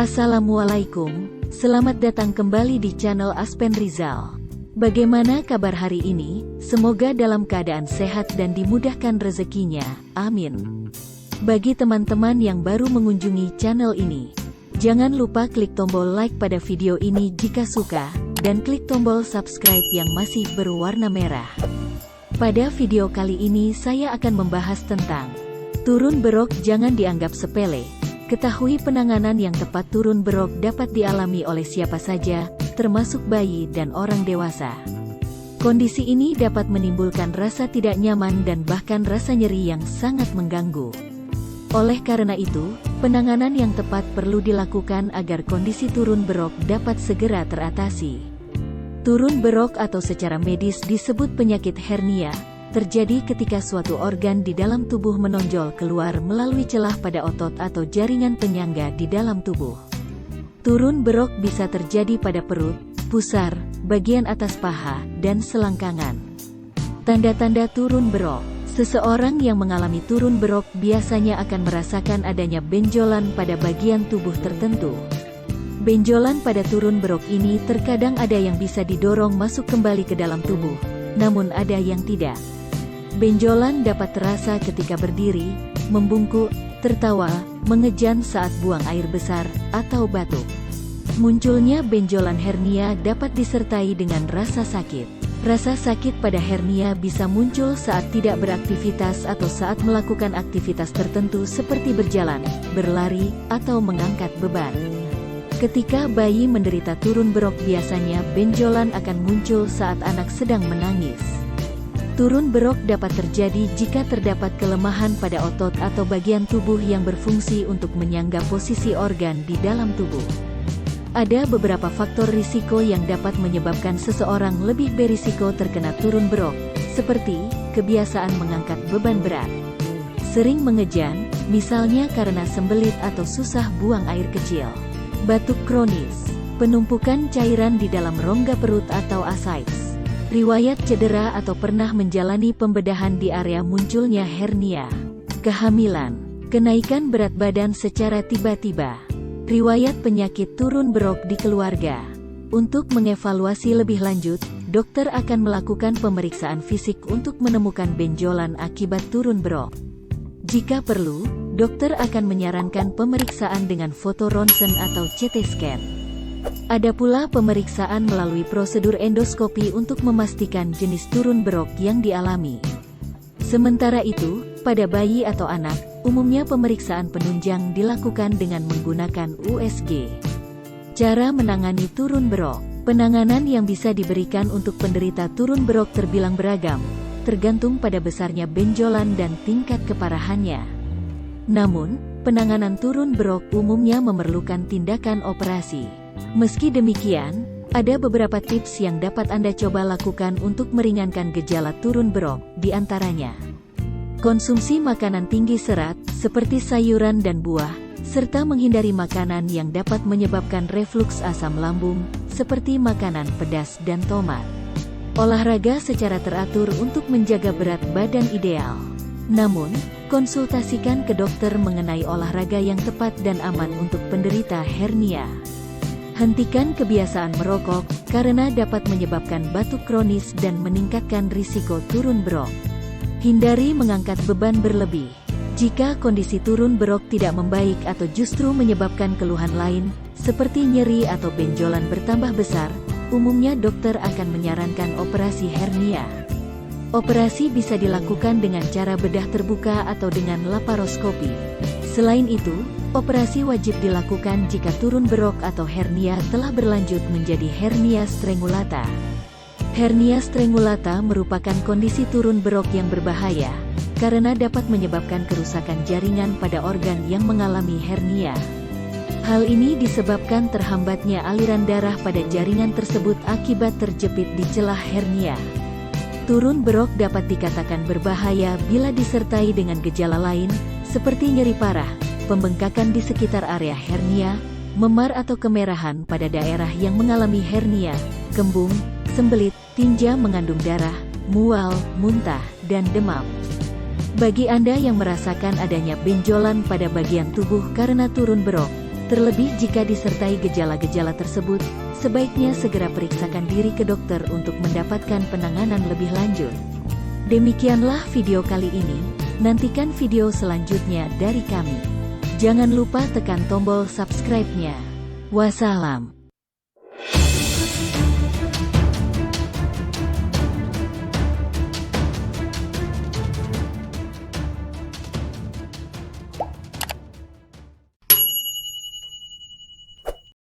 Assalamualaikum, selamat datang kembali di channel Aspen Rizal. Bagaimana kabar hari ini? Semoga dalam keadaan sehat dan dimudahkan rezekinya, amin. Bagi teman-teman yang baru mengunjungi channel ini, jangan lupa klik tombol like pada video ini jika suka, dan klik tombol subscribe yang masih berwarna merah. Pada video kali ini saya akan membahas tentang turun berok jangan dianggap sepele. Ketahui penanganan yang tepat turun berok dapat dialami oleh siapa saja, termasuk bayi dan orang dewasa. Kondisi ini dapat menimbulkan rasa tidak nyaman dan bahkan rasa nyeri yang sangat mengganggu. Oleh karena itu, penanganan yang tepat perlu dilakukan agar kondisi turun berok dapat segera teratasi. Turun berok atau secara medis disebut penyakit hernia, terjadi ketika suatu organ di dalam tubuh menonjol keluar melalui celah pada otot atau jaringan penyangga di dalam tubuh. Turun berok bisa terjadi pada perut, pusar, bagian atas paha, dan selangkangan. Tanda-tanda turun berok. Seseorang yang mengalami turun berok biasanya akan merasakan adanya benjolan pada bagian tubuh tertentu. Benjolan pada turun berok ini terkadang ada yang bisa didorong masuk kembali ke dalam tubuh, namun ada yang tidak. Benjolan dapat terasa ketika berdiri, membungkuk, tertawa, mengejan saat buang air besar, atau batuk. Munculnya benjolan hernia dapat disertai dengan rasa sakit. Rasa sakit pada hernia bisa muncul saat tidak beraktivitas atau saat melakukan aktivitas tertentu seperti berjalan, berlari, atau mengangkat beban. Ketika bayi menderita turun berok biasanya benjolan akan muncul saat anak sedang menangis. Turun berok dapat terjadi jika terdapat kelemahan pada otot atau bagian tubuh yang berfungsi untuk menyangga posisi organ di dalam tubuh. Ada beberapa faktor risiko yang dapat menyebabkan seseorang lebih berisiko terkena turun berok, seperti kebiasaan mengangkat beban berat, sering mengejan, misalnya karena sembelit atau susah buang air kecil, batuk kronis, penumpukan cairan di dalam rongga perut atau ascites, riwayat cedera atau pernah menjalani pembedahan di area munculnya hernia, kehamilan, kenaikan berat badan secara tiba-tiba, riwayat penyakit turun berok di keluarga. Untuk mengevaluasi lebih lanjut, dokter akan melakukan pemeriksaan fisik untuk menemukan benjolan akibat turun berok. Jika perlu, dokter akan menyarankan pemeriksaan dengan foto ronsen atau CT scan. Ada pula pemeriksaan melalui prosedur endoskopi untuk memastikan jenis turun berok yang dialami. Sementara itu, pada bayi atau anak, umumnya pemeriksaan penunjang dilakukan dengan menggunakan USG. Cara menangani turun berok. Penanganan yang bisa diberikan untuk penderita turun berok terbilang beragam, tergantung pada besarnya benjolan dan tingkat keparahannya. Namun, penanganan turun berok umumnya memerlukan tindakan operasi. Meski demikian, ada beberapa tips yang dapat Anda coba lakukan untuk meringankan gejala turun berok, di antaranya konsumsi makanan tinggi serat, seperti sayuran dan buah, serta menghindari makanan yang dapat menyebabkan refluks asam lambung, seperti makanan pedas dan tomat. Olahraga secara teratur untuk menjaga berat badan ideal. Namun, konsultasikan ke dokter mengenai olahraga yang tepat dan aman untuk penderita hernia. Hentikan kebiasaan merokok, karena dapat menyebabkan batuk kronis dan meningkatkan risiko turun berok. Hindari mengangkat beban berlebih. Jika kondisi turun berok tidak membaik atau justru menyebabkan keluhan lain, seperti nyeri atau benjolan bertambah besar, umumnya dokter akan menyarankan operasi hernia. Operasi bisa dilakukan dengan cara bedah terbuka atau dengan laparoskopi. Selain itu, operasi wajib dilakukan jika turun berok atau hernia telah berlanjut menjadi hernia strangulata. Hernia strangulata merupakan kondisi turun berok yang berbahaya, karena dapat menyebabkan kerusakan jaringan pada organ yang mengalami hernia. Hal ini disebabkan terhambatnya aliran darah pada jaringan tersebut akibat terjepit di celah hernia. Turun berok dapat dikatakan berbahaya bila disertai dengan gejala lain, seperti nyeri parah, pembengkakan di sekitar area hernia, memar atau kemerahan pada daerah yang mengalami hernia, kembung, sembelit, tinja mengandung darah, mual, muntah, dan demam. Bagi Anda yang merasakan adanya benjolan pada bagian tubuh karena turun berok, Terlebih jika disertai gejala-gejala tersebut, sebaiknya segera periksakan diri ke dokter untuk mendapatkan penanganan lebih lanjut. Demikianlah video kali ini, nantikan video selanjutnya dari kami. Jangan lupa tekan tombol subscribe-nya. Wassalam.